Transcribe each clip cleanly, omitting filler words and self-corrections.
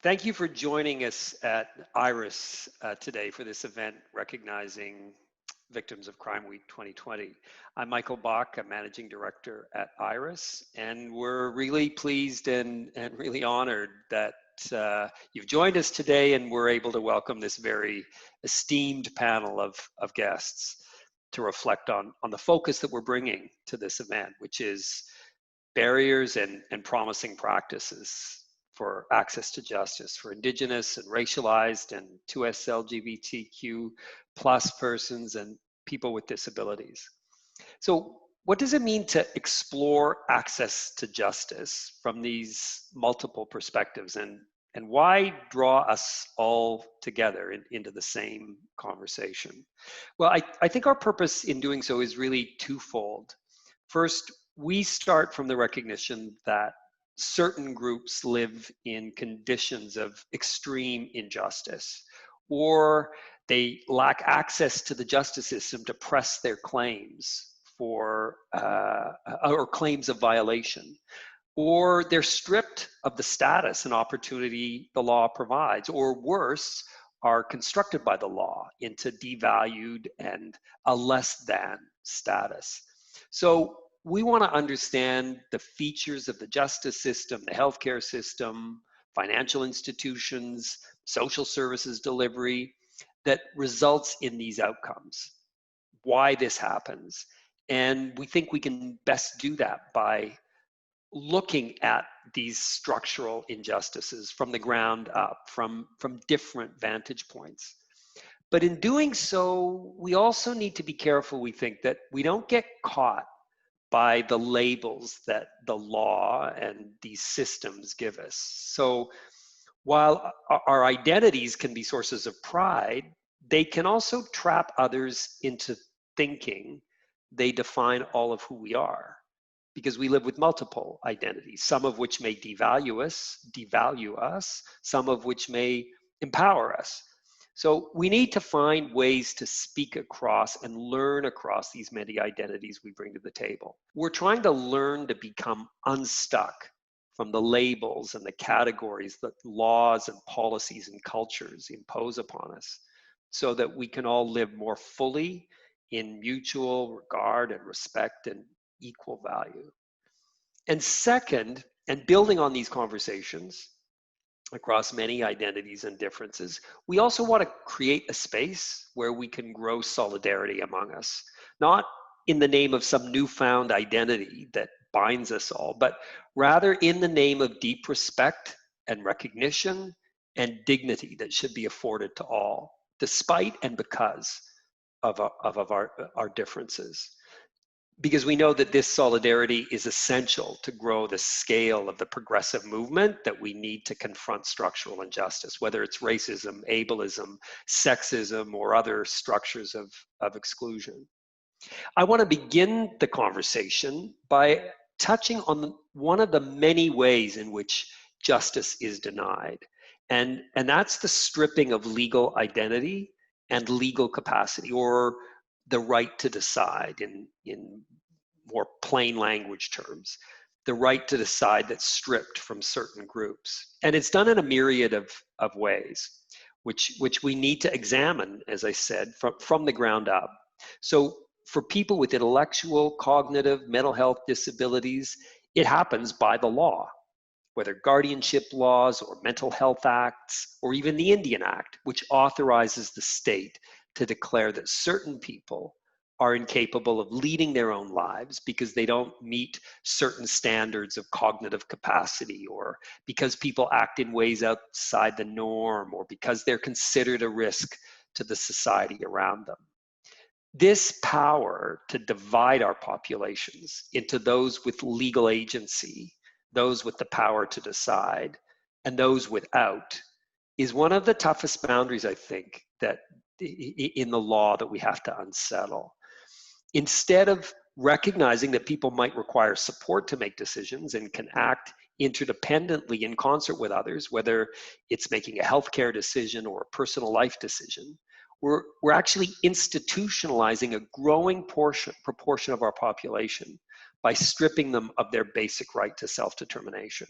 Thank you for joining us at IRIS today for this event recognizing Victims of Crime Week 2020. I'm Michael Bach, a Managing Director at IRIS, and we're really pleased and really honored that you've joined us today and we're able to welcome this very esteemed panel of guests to reflect on the focus that we're bringing to this event, which is barriers and promising practices for access to justice for Indigenous and racialized and 2S LGBTQ plus persons and people with disabilities. So what does it mean to explore access to justice from these multiple perspectives, and why draw us all together into the same conversation? Well, I think our purpose in doing so is really twofold. First, we start from the recognition that certain groups live in conditions of extreme injustice, or they lack access to the justice system to press their claims for, or claims of violation, or they're stripped of the status and opportunity the law provides, or worse, are constructed by the law into devalued and a less than status. So we want to understand the features of the justice system, the healthcare system, financial institutions, social services delivery that results in these outcomes, why this happens. And we think we can best do that by looking at these structural injustices from the ground up, from different vantage points. But in doing so, we also need to be careful, we think, that we don't get caught by the labels that the law and these systems give us. So while our identities can be sources of pride, they can also trap others into thinking they define all of who we are, because we live with multiple identities, some of which may devalue us, some of which may empower us. So we need to find ways to speak across and learn across these many identities we bring to the table. We're trying to learn to become unstuck from the labels and the categories that laws and policies and cultures impose upon us, so that we can all live more fully in mutual regard and respect and equal value. And second, and building on these conversations across many identities and differences, we also want to create a space where we can grow solidarity among us, not in the name of some newfound identity that binds us all, but rather in the name of deep respect and recognition and dignity that should be afforded to all, despite and because of our differences. Because we know that this solidarity is essential to grow the scale of the progressive movement that we need to confront structural injustice, whether it's racism, ableism, sexism, or other structures of exclusion. I want to begin the conversation by touching on one of the many ways in which justice is denied, and that's the stripping of legal identity and legal capacity, or the right to decide in more plain language terms, the right to decide that's stripped from certain groups. And it's done in a myriad of ways, which we need to examine, as I said, from the ground up. So for people with intellectual, cognitive, mental health disabilities, it happens by the law, whether guardianship laws or mental health acts, or even the Indian Act, which authorizes the state to declare that certain people are incapable of leading their own lives because they don't meet certain standards of cognitive capacity, or because people act in ways outside the norm, or because they're considered a risk to the society around them. This power to divide our populations into those with legal agency, those with the power to decide, and those without, is one of the toughest boundaries, I think, that in the law that we have to unsettle. Instead of recognizing that people might require support to make decisions and can act interdependently in concert with others, whether it's making a healthcare decision or a personal life decision, we're actually institutionalizing a growing proportion of our population by stripping them of their basic right to self-determination.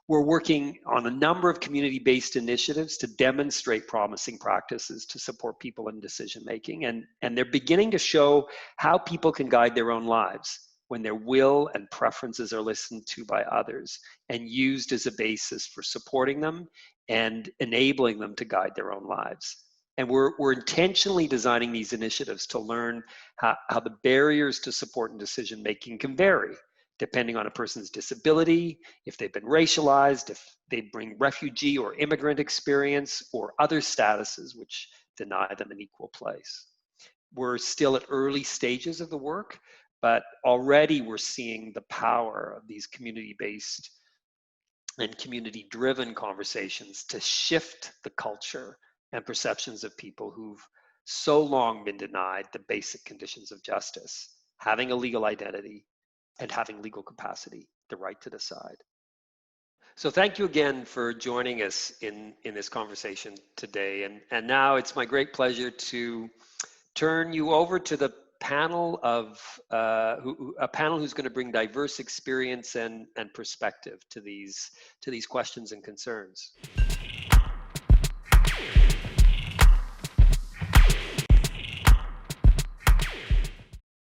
We're working on a number of community-based initiatives to demonstrate promising practices to support people in decision-making, and they're beginning to show how people can guide their own lives when their will and preferences are listened to by others and used as a basis for supporting them and enabling them to guide their own lives. And we're intentionally designing these initiatives to learn how the barriers to support and decision-making can vary depending on a person's disability, if they've been racialized, if they bring refugee or immigrant experience, or other statuses which deny them an equal place. We're still at early stages of the work, but already we're seeing the power of these community-based and community-driven conversations to shift the culture and perceptions of people who've so long been denied the basic conditions of justice, having a legal identity, and having legal capacity, the right to decide. So thank you again for joining us in this conversation today. And now it's my great pleasure to turn you over to the panel of, a panel who's going to bring diverse experience and perspective to these questions and concerns.